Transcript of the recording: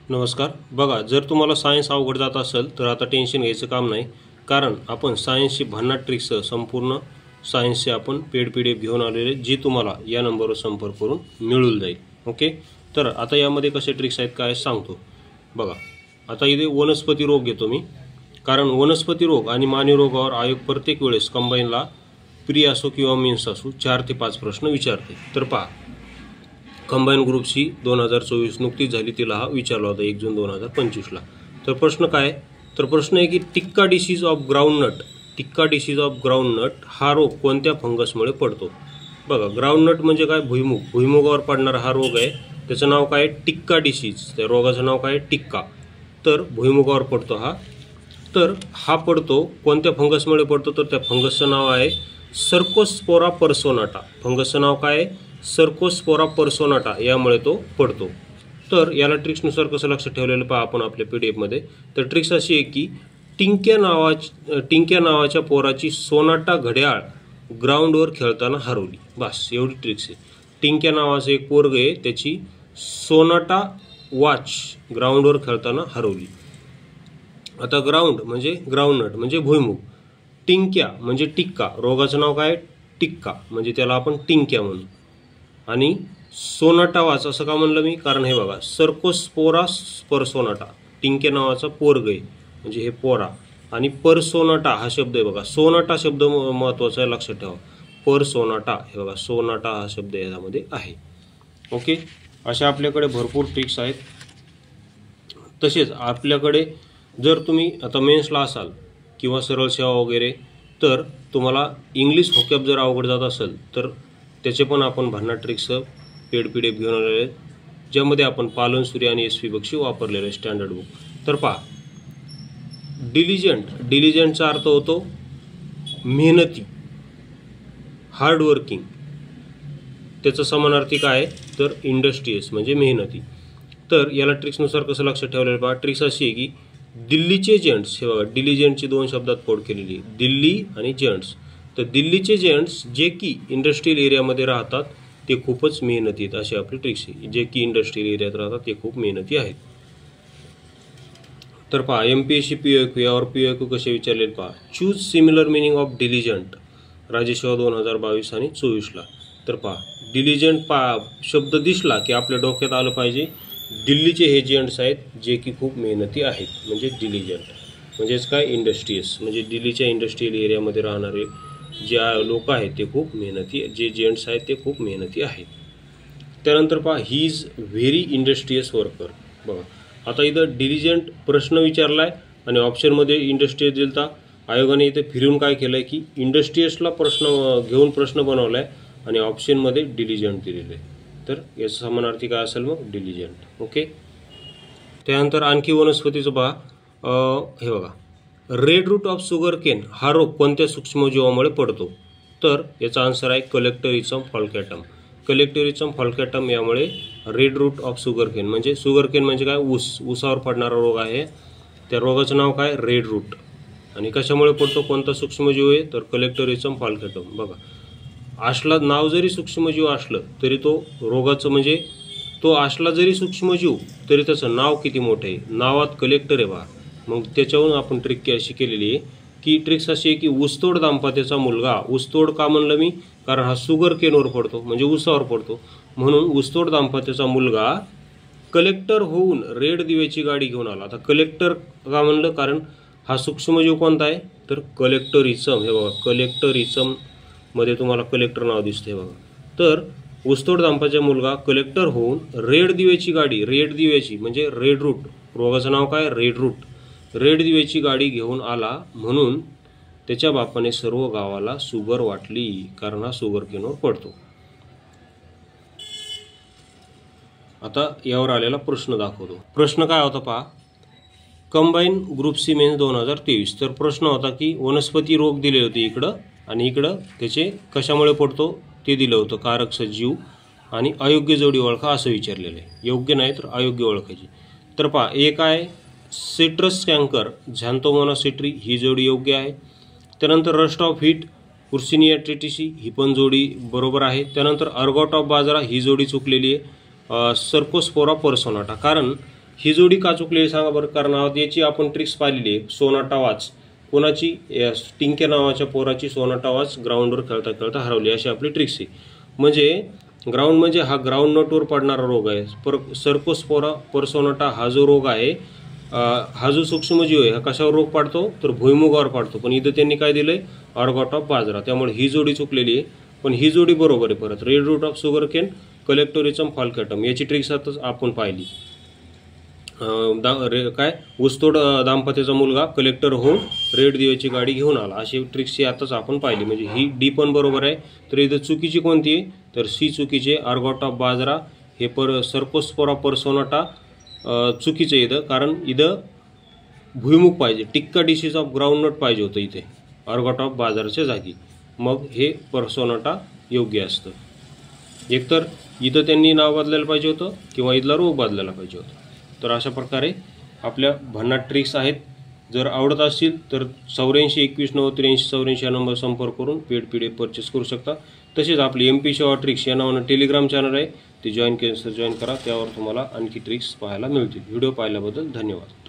नमस्कार. बघा, जर तुम्हाला सायन्स अवघड जात असेल तर आता टेन्शन घ्यायचं काम नाही, कारण आपण सायन्सची भन्नाट ट्रिक्ससह संपूर्ण सायन्सचे आपण पेड PDF घेऊन आलेले, जी तुम्हाला या नंबरवर संपर्क करून मिळून जाईल. ओके. तर आता यामध्ये कसे ट्रिक्स आहेत काय सांगतो. बघा, आता इथे वनस्पती रोग घेतो मी, कारण वनस्पती रोग आणि मानवी रोगावर आयोग प्रत्येक वेळेस कंबाईनला प्री असो किंवा मेन्स असो 4 ते 5 प्रश्न विचारते. तर पहा, कंबाईन ग्रुपची 2024 नुकतीच झाली, तिला हा विचारला होता 1 जून 2025ला. तर प्रश्न काय, तर प्रश्न आहे की टिक्का डिसीज ऑफ ग्राउंडनट हा रोग कोणत्या फंगसमुळे पडतो. बघा, ग्राउंडनट म्हणजे काय, भुईमुग, भुईमुगावर पडणारा हा रोग आहे, त्याचं नाव काय, टिक्का डिसीज. त्या रोगाचं नाव काय, टिक्का. तर भुईमुगावर पडतो हा. तर हा पडतो कोणत्या फंगसमुळे पडतो, तर त्या फंगसचं नाव आहे सर्कोस्पोरा पर्सोनाटा. फंगसचं नाव काय आहे, सर्कोस्पोरा पर्सोनाटा, यामुळे तो पडतो. तर याला ट्रिक्सनुसार कसं लक्षात ठेवलेलं पहा आपण आपल्या PDF मध्ये. तर ट्रिक्स अशी आहे की टिंक्या नावाच्या पोराची सोनाटा घड्याळ ग्राउंडवर खेळताना हरवली. बस एवढी ट्रिक्स आहे. टिंक्या नावाचं एक पोरग आहे, त्याची सोनाटा वॉच ग्राउंडवर खेळताना हरवली. आता ग्राउंड म्हणजे ग्राउंडनट म्हणजे भुईमुग, टिंक्या म्हणजे टिक्का, रोगाचं नाव काय, टिक्का, म्हणजे त्याला आपण टिंक्या म्हणू. आणि सोनाटा वाच असं का म्हणलं मी, कारण हे बघा, सर्कोस्पोरा पर्सोनाटा, टिंक्या नावाचा पोरग आहे म्हणजे हे पोरा, आणि पर्सोनाटा हा शब्द आहे बघा, सोनाटा शब्द महत्त्वाचा आहे, लक्षात ठेवा. पर्सोनाटा, हे बघा, सोनाटा हा शब्द यामध्ये आहे. ओके. अशा आपल्याकडे भरपूर ट्रिक्स आहेत. तसेच आपल्याकडे जर तुम्ही आता मेन्सला असाल किंवा सरळ सेवा वगैरे, तर तुम्हाला इंग्लिश व्होकॅब जर अवघड जात असेल तर त्याचे पण आपण भन्नाट ट्रिक्स पेड PDF घेऊन आलेले आहेत, ज्यामध्ये आपण पालन सूर्य आणि SP बक्षी वापरलेले आहे स्टँडर्ड बुक. तर पहा, डिलिजंटचा अर्थ होतो मेहनती, हार्डवर्किंग. त्याचं समानार्थी काय आहे, तर इंडस्ट्रियस म्हणजे मेहनती. तर याला ट्रिक्सनुसार कसं लक्षात ठेवलेलं पहा. ट्रिक्स अशी आहे की दिल्लीचे जेंट्स, हे बघा, डिलिजंटची 2 शब्दात फोड केलेली आहे, दिल्ली आणि जेंट्स. तर दिल्लीचे जेंट्स जे की इंडस्ट्रियल एरियामध्ये राहतात ते खूपच मेहनती आहेत, अशी आपली ट्रिक्स आहे. जे की इंडस्ट्रियल एरियात राहतात ते खूप मेहनती आहेत. तर पहा, MPSC POQ यावर POQ कसे विचारलेले पहा. चूज सिमिलर मिनिंग ऑफ डिलिजंट, राज्यसेवा 2022 आणि 24ला. तर पहा, डिलिजंट शब्द दिसला की आपल्या डोक्यात आलं पाहिजे दिल्लीचे हे जेंट्स आहेत जे की खूप मेहनती आहेत, म्हणजे डिलिजंट म्हणजेच काय, इंडस्ट्रियस, म्हणजे दिल्लीच्या इंडस्ट्रियल एरियामध्ये राहणारे जे लोक आहेत ते खूप मेहनती, जे जेंट्स आहेत ते खूप मेहनती आहेत. त्यानंतर पहा, he is very industrious worker. बघा, आता इथं डिलिजंट प्रश्न विचारलाय आणि ऑप्शनमध्ये इंडस्ट्रियस दिलता. आयोगाने इथे फिरून काय केलंय की इंडस्ट्रियसला प्रश्न घेऊन प्रश्न बनवलाय आणि ऑप्शनमध्ये डिलिजंट दिलेलं आहे. तर याचं समानार्थी काय असेल मग, डिलिजंट. ओके. त्यानंतर आणखी वनस्पतीचं पहा. हे बघा, red root of sugar cane हा रोग कोणत्या सूक्ष्मजीवामुळे पडतो. तर याचा आन्सर आहे कलेक्टरिझम फॉल्कॅटम. कलेक्टरिझम फॉल्कॅटम यामुळे red root of sugar cane म्हणजे काय, ऊसावर पडणारा रोग आहे. त्या रोगाचं नाव काय, रेड रूट. आणि कशामुळे पडतो, कोणता सूक्ष्मजीव आहे, तर कलेक्टरिझम फॉल्कॅटम. बघा, आशला नाव जरी सूक्ष्मजीव असलं तरी तो रोगाचं म्हणजे तो आशला जरी सूक्ष्मजीव तरी त्याचं नाव किती मोठं आहे, नावात कलेक्टर आहे बा. मग त्याच्यावरून आपण ट्रिक अशी केलेली आहे की ट्रिक्स अशी आहे की ऊसतोड दाम्पत्याचा मुलगा, ऊसतोड का म्हणलं मी, कारण हा शुगर केनवर पडतो म्हणजे ऊसावर पडतो, म्हणून ऊसतोड दाम्पत्याचा मुलगा कलेक्टर होऊन रेड दिव्याची गाडी घेऊन आला. आता कलेक्टर का म्हणलं, कारण हा सूक्ष्मजीव कोणता आहे, तर कलेक्टरिझम. हे बघा, कलेक्टरिझम मध्ये तुम्हाला कलेक्टर नाव दिसते बघा. तर ऊसतोड दाम्पत्याचा मुलगा कलेक्टर होऊन रेड दिव्याची गाडी, रेड दिव्याची म्हणजे रेड रूट, रोगाचं नाव काय, रेड रूट, रेड दिव्याची गाडी घेऊन आला, म्हणून त्याच्या बापाने सर्व गावाला शुगर वाटली, कारण हा शुगर केनवर पडतो. आता यावर आलेला प्रश्न दाखवतो. प्रश्न काय होता पहा, कंबाईन ग्रुप सी मेन्स 2023. तर प्रश्न होता की वनस्पती रोग दिले होते इकडं आणि इकडं त्याचे कशामुळे पडतो ते दिलं होतं, कारक सजीव आणि अयोग्य जोडी ओळखा असं विचारलेलं आहे. योग्य नाही तर अयोग्य ओळखायची. तर पहा, एक आहे सिट्रस कॅन्कर झॅन्थोमोना सिट्री, ही जोडी योग्य आहे. त्यानंतर रस्ट ऑफ हीट उर्सिनिया ट्रिटिसी, ही पण जोडी बरोबर आहे. त्यानंतर अर्गॉट ऑफ बाजरा, ही जोडी चुकलेली आहे. सर्कोस्पोरा पर्सोनाटा, कारण ही जोडी का चुकलेली सांगा बरं. कारण याची आपण ट्रिक्स पाहिलेली आहे. सोनाटा वॉच कोणाची, टिंके नावाच्या पोराची सोनाटा वॉच ग्राउंडवर खेळता खेळता हरवली, अशी आपली ट्रिक्स आहे. म्हणजे ग्राउंड म्हणजे हा ग्राउंड नटवर पडणारा रोग आहे. सर्कोस्पोरा पर्सोनाटा हा जो रोग आहे, हा जो सूक्ष्मजीव आहे हा कशावर रोग पाडतो तर भुईमुगावर पाडतो. पण इथं त्यांनी काय दिलंय, ऑर्गॉट ऑफ बाजरा. त्यामुळे ही जोडी चुकलेली आहे. पण ही जोडी बरोबर आहे. परत red root of sugar cane colletotrichum falcatum याची ट्रिक्स आता आपण पाहिली. काय ऊसतोड दाम्पत्याचा मुलगा कलेक्टर होऊन रेड दिव्याची गाडी घेऊन आला, अशी ट्रिक्स ही आताच आपण पाहिली. म्हणजे ही डी पण बरोबर आहे. तर इथं चुकीची कोणती आहे तर सी चुकीचे. ऑर्गॉट ऑफ बाजरा हे सर्कोस्पोरा पर्सोनाटा चुकीचं इथं, कारण इथं भुईमुग पाहिजे, टिक्का डिसीज ऑफ ग्राउंडनट पाहिजे होतं इथे ऑर्गॉट ऑफ बाजाराच्या जागी. मग हे पर्सोनाटा योग्य असतं. एकतर इथं त्यांनी नाव बदलायला पाहिजे होतं किंवा इथला रोग बदलायला पाहिजे होता. तर अशा प्रकारे आपल्या भन्नाट ट्रिक्स आहेत. जर आवडत असतील तर 84 21 90 83 84 या नंबर संपर्क करून पेड PDF परचेस करू शकता. तसेच आपली MP सेवा ट्रिक्स या नावानं टेलिग्राम चॅनल आहे, ते जॉईन करा. त्यावर तुम्हाला आणखी ट्रिक्स पाहायला मिळतील. व्हिडिओ पाहिल्याबद्दल धन्यवाद.